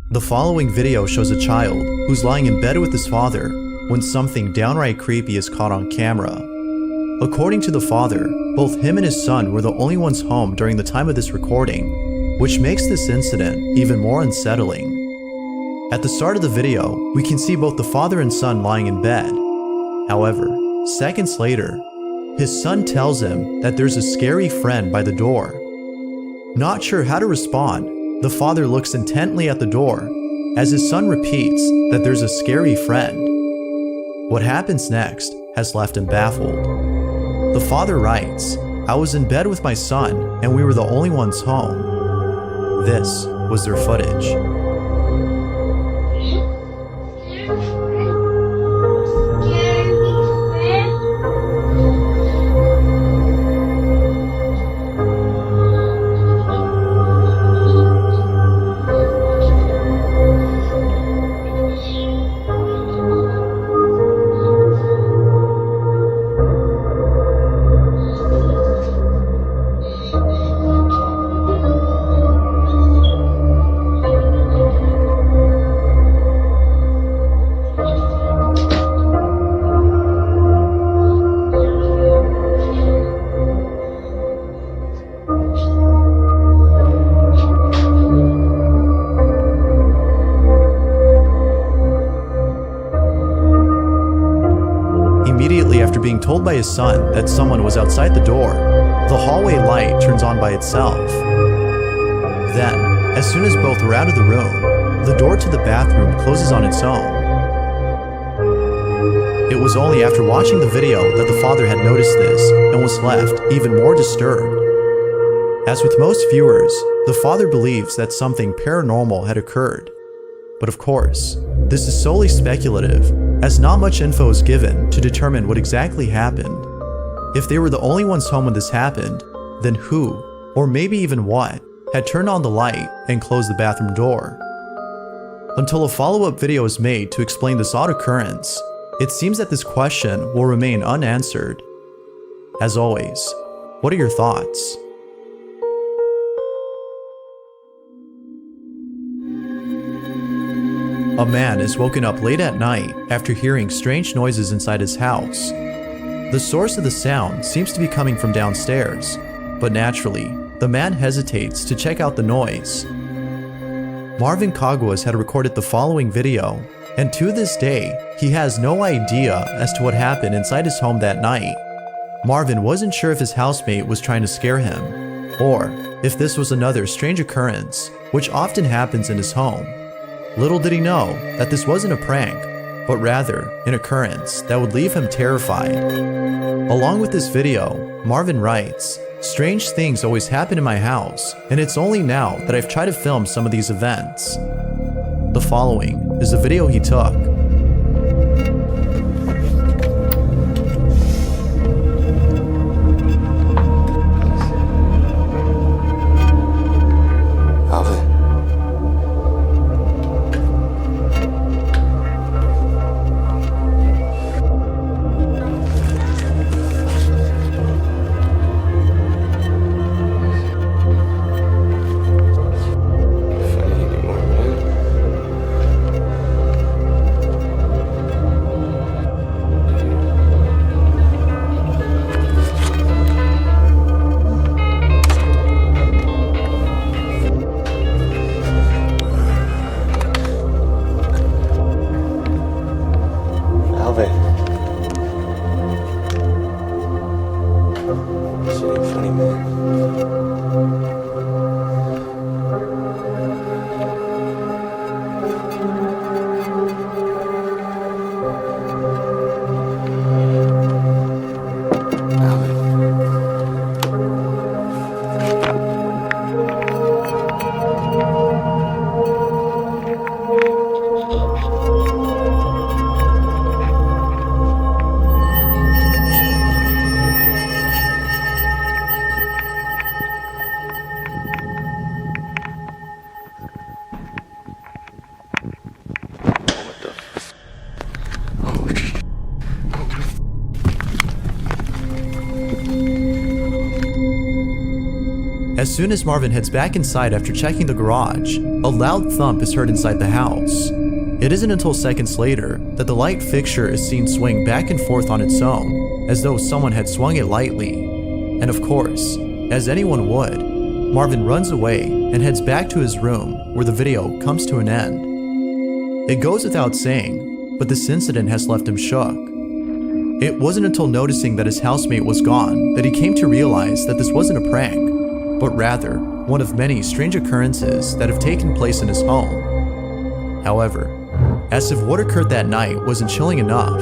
The following video shows a child who's lying in bed with his father when something downright creepy is caught on camera. According to the father, both him and his son were the only ones home during the time of this recording, which makes this incident even more unsettling. At the start of the video, we can see both the father and son lying in bed. However, seconds later, his son tells him that there's a scary friend by the door. Not sure how to respond, the father looks intently at the door as his son repeats that there's a scary friend. What happens next has left him baffled. The father writes, "I was in bed with my son and we were the only ones home." This was their footage. Immediately after being told by his son that someone was outside the door, the hallway light turns on by itself. Then, as soon as both were out of the room, the door to the bathroom closes on its own. It was only after watching the video that the father had noticed this and was left even more disturbed. As with most viewers, the father believes that something paranormal had occurred. But of course, this is solely speculative, as not much info is given to determine what exactly happened. If they were the only ones home when this happened, then who, or maybe even what, had turned on the light and closed the bathroom door? Until a follow-up video is made to explain this odd occurrence, it seems that this question will remain unanswered. As always, what are your thoughts? A man is woken up late at night after hearing strange noises inside his house. The source of the sound seems to be coming from downstairs, but naturally, the man hesitates to check out the noise. Marvin Caguas had recorded the following video, and to this day, he has no idea as to what happened inside his home that night. Marvin wasn't sure if his housemate was trying to scare him, or if this was another strange occurrence, which often happens in his home. Little did he know that this wasn't a prank, but rather an occurrence that would leave him terrified. Along with this video, Marvin writes, "Strange things always happen in my house, and it's only now that I've tried to film some of these events." The following is a video he took. As soon as Marvin heads back inside after checking the garage, a loud thump is heard inside the house. It isn't until seconds later that the light fixture is seen swing back and forth on its own, as though someone had swung it lightly. And of course, as anyone would, Marvin runs away and heads back to his room, where the video comes to an end. It goes without saying, but this incident has left him shook. It wasn't until noticing that his housemate was gone that he came to realize that this wasn't a prank, but rather one of many strange occurrences that have taken place in his home. However, as if what occurred that night wasn't chilling enough,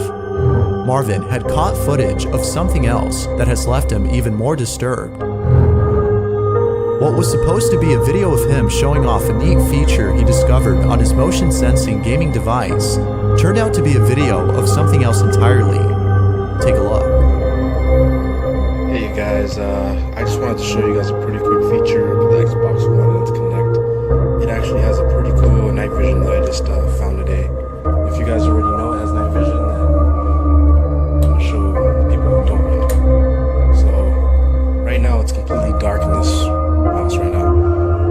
Marvin had caught footage of something else that has left him even more disturbed. What was supposed to be a video of him showing off a neat feature he discovered on his motion sensing gaming device turned out to be a video of something else entirely. Take a look. Hey you guys, I just wanted to show you guys a pretty cool feature of the Xbox One and Connect. It actually has a pretty cool night vision that I just found today. If you guys already know it has night vision, then I'm going to show people who don't know. So, right now it's completely dark in this house right now.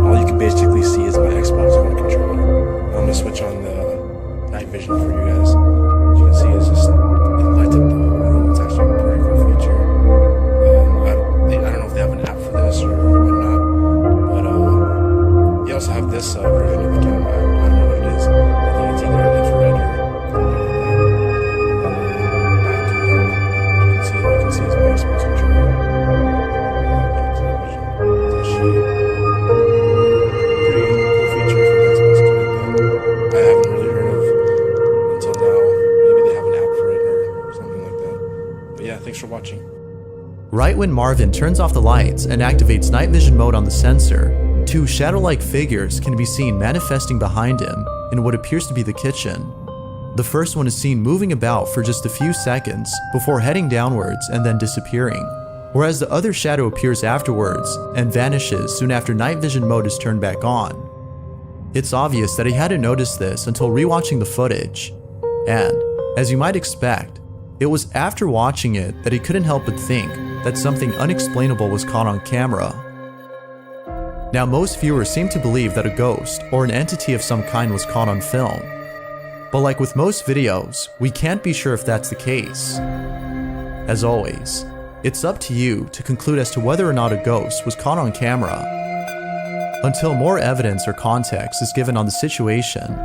All you can basically see is my Xbox One controller. I'm going to switch on the night vision for you guys. As you can see, it's just, it lights up the whole room. It's actually a pretty cool feature. I don't know if they have an app for this or whatnot, but they also have this version of the camera. I don't know what it is. I think it's either infrared or back to there. You can see it's my Xbox controller. It's actually a pretty cool feature for the Xbox Connect that I haven't really heard of until now. Maybe they have an app for it or something like that. But yeah, thanks for watching. Right when Marvin turns off the lights and activates night vision mode on the sensor, two shadow-like figures can be seen manifesting behind him in what appears to be the kitchen. The first one is seen moving about for just a few seconds before heading downwards and then disappearing, whereas the other shadow appears afterwards and vanishes soon after night vision mode is turned back on. It's obvious that he hadn't noticed this until rewatching the footage, and, as you might expect, it was after watching it that he couldn't help but think that something unexplainable was caught on camera. Now, most viewers seem to believe that a ghost or an entity of some kind was caught on film. But like with most videos, we can't be sure if that's the case. As always, it's up to you to conclude as to whether or not a ghost was caught on camera. Until more evidence or context is given on the situation,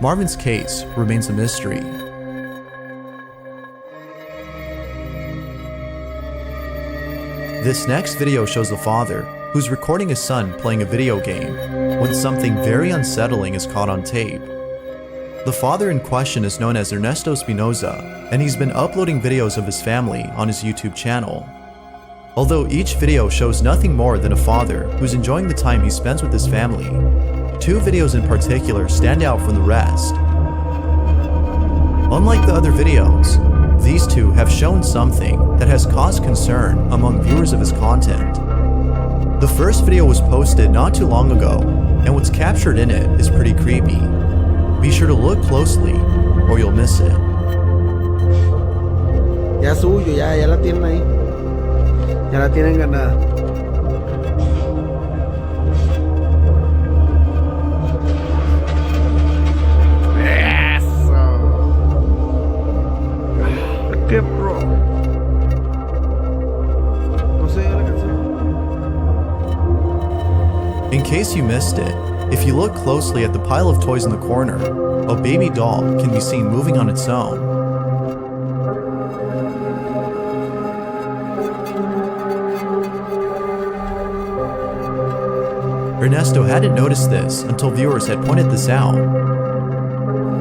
Marvin's case remains a mystery. This next video shows a father who's recording his son playing a video game when something very unsettling is caught on tape. The father in question is known as Ernesto Espinoza, and he's been uploading videos of his family on his YouTube channel. Although each video shows nothing more than a father who's enjoying the time he spends with his family, two videos in particular stand out from the rest. Unlike the other videos, these two have shown something that has caused concern among viewers of his content. The first video was posted not too long ago, and what's captured in it is pretty creepy. Be sure to look closely, or you'll miss it. Ya suyo, ya la tienen ahí. Ya la tienen ganada. ¿Qué bro? No sé la canción. In case you missed it, if you look closely at the pile of toys in the corner, a baby doll can be seen moving on its own. Ernesto hadn't noticed this until viewers had pointed this out.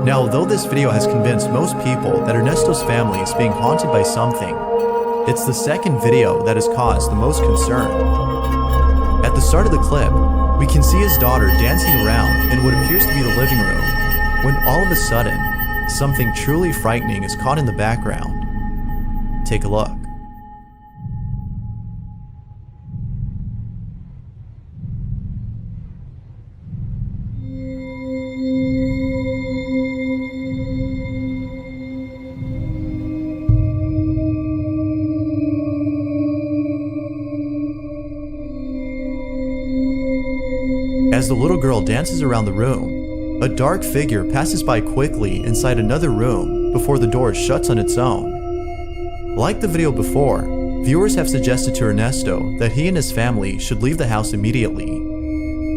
Now, although this video has convinced most people that Ernesto's family is being haunted by something, it's the second video that has caused the most concern. At the start of the clip, we can see his daughter dancing around in what appears to be the living room, when all of a sudden, something truly frightening is caught in the background. Take a look. As the little girl dances around the room, a dark figure passes by quickly inside another room before the door shuts on its own. Like the video before, viewers have suggested to Ernesto that he and his family should leave the house immediately.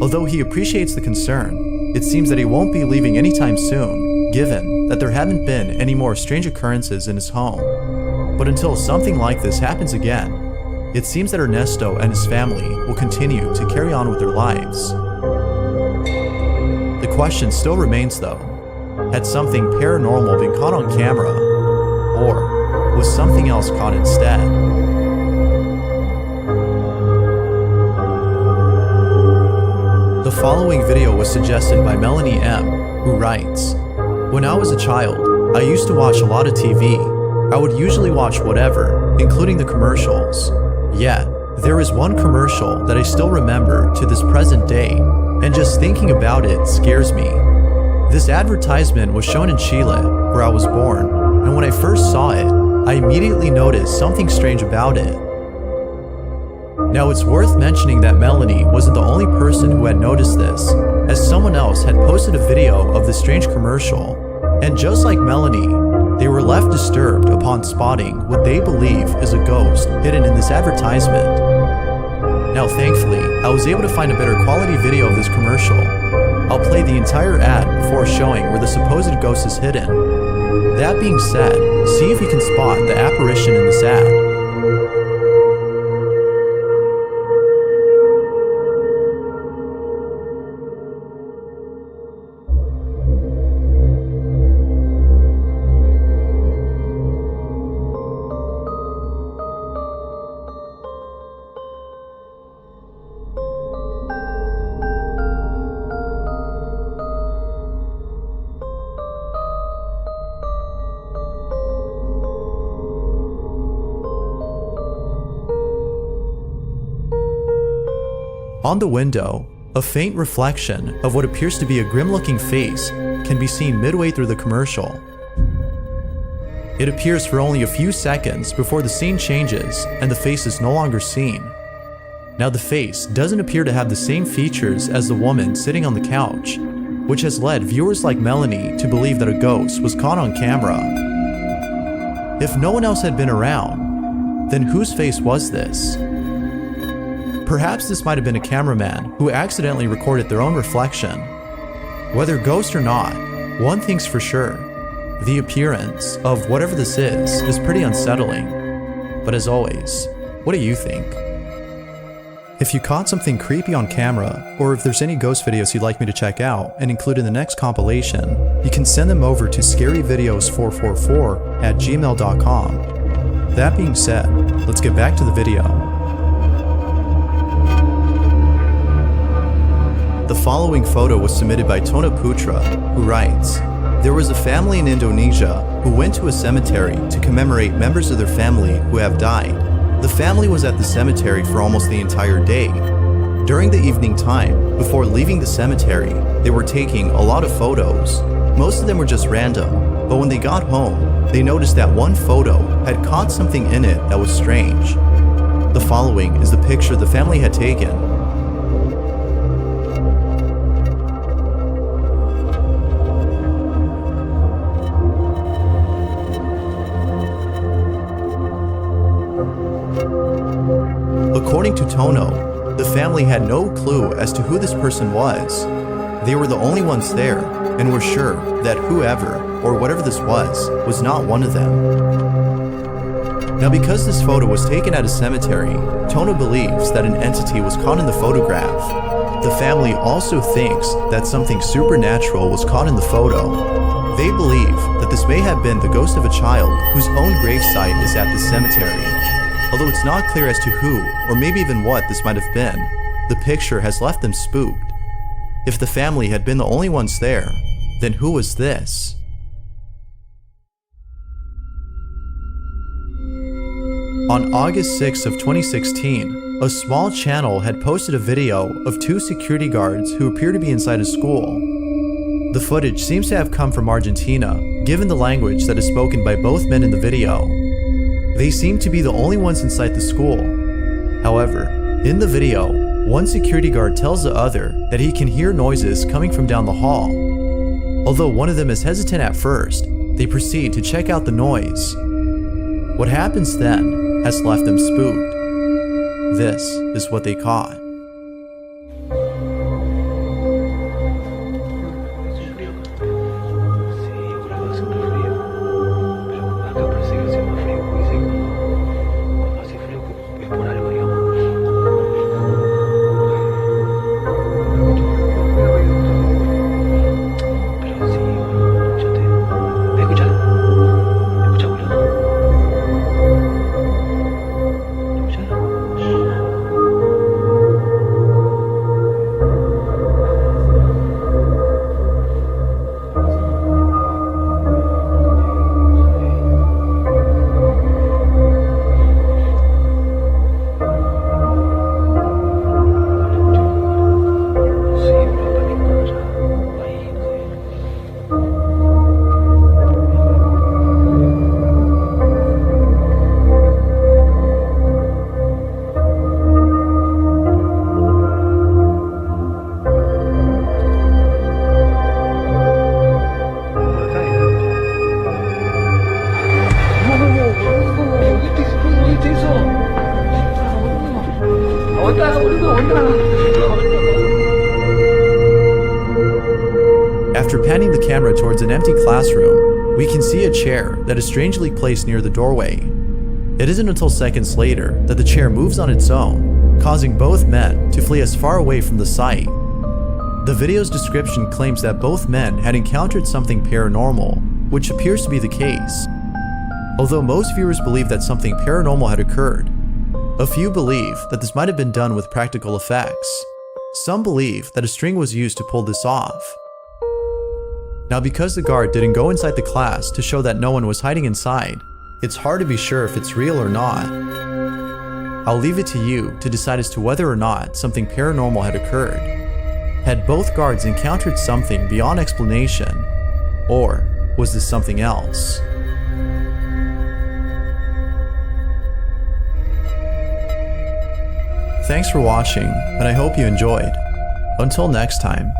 Although he appreciates the concern, it seems that he won't be leaving anytime soon, given that there haven't been any more strange occurrences in his home. But until something like this happens again, it seems that Ernesto and his family will continue to carry on with their lives. The question still remains though, had something paranormal been caught on camera, or was something else caught instead? The following video was suggested by Melanie M, who writes, "When I was a child, I used to watch a lot of TV. I would usually watch whatever, including the commercials. Yet, there is one commercial that I still remember to this present day, and just thinking about it scares me. This advertisement was shown in Chile, where I was born, and when I first saw it, I immediately noticed something strange about it." Now it's worth mentioning that Melanie wasn't the only person who had noticed this, as someone else had posted a video of the strange commercial, and just like Melanie, they were left disturbed upon spotting what they believe is a ghost hidden in this advertisement. Now thankfully, I was able to find a better quality video of this commercial. I'll play the entire ad before showing where the supposed ghost is hidden. That being said, see if you can spot the apparition in this ad. On the window, a faint reflection of what appears to be a grim-looking face can be seen midway through the commercial. It appears for only a few seconds before the scene changes and the face is no longer seen. Now the face doesn't appear to have the same features as the woman sitting on the couch, which has led viewers like Melanie to believe that a ghost was caught on camera. If no one else had been around, then whose face was this? Perhaps this might have been a cameraman who accidentally recorded their own reflection. Whether ghost or not, one thing's for sure. The appearance of whatever this is pretty unsettling. But as always, what do you think? If you caught something creepy on camera, or if there's any ghost videos you'd like me to check out and include in the next compilation, you can send them over to scaryvideos444@gmail.com. That being said, let's get back to the video. The following photo was submitted by Tona Putra, who writes, "There was a family in Indonesia who went to a cemetery to commemorate members of their family who have died. The family was at the cemetery for almost the entire day. During the evening time, before leaving the cemetery, they were taking a lot of photos. Most of them were just random, but when they got home, they noticed that one photo had caught something in it that was strange. The following is the picture the family had taken. According to Tono, the family had no clue as to who this person was. They were the only ones there and were sure that whoever or whatever this was not one of them. Now because this photo was taken at a cemetery, Tono believes that an entity was caught in the photograph. The family also thinks that something supernatural was caught in the photo. They believe that this may have been the ghost of a child whose own gravesite is at the cemetery. Although it's not clear as to who, or maybe even what this might have been, the picture has left them spooked. If the family had been the only ones there, then who was this? On August 6th of 2016, a small channel had posted a video of two security guards who appear to be inside a school. The footage seems to have come from Argentina, given the language that is spoken by both men in the video. They seem to be the only ones inside the school. However, in the video, One security guard tells the other that he can hear noises coming from down the hall. Although one of them is hesitant at first, they proceed to check out the noise. What happens then has left them spooked. This is what they caught. After panning the camera towards an empty classroom, we can see a chair that is strangely placed near the doorway. It isn't until seconds later that the chair moves on its own, causing both men to flee as far away from the site. The video's description claims that both men had encountered something paranormal, which appears to be the case. Although most viewers believe that something paranormal had occurred, a few believe that this might have been done with practical effects. Some believe that a string was used to pull this off. Now, because the guard didn't go inside the class to show that no one was hiding inside, it's hard to be sure if it's real or not. I'll leave it to you to decide as to whether or not something paranormal had occurred. Had both guards encountered something beyond explanation, or was this something else? Thanks for watching, and I hope you enjoyed. Until next time.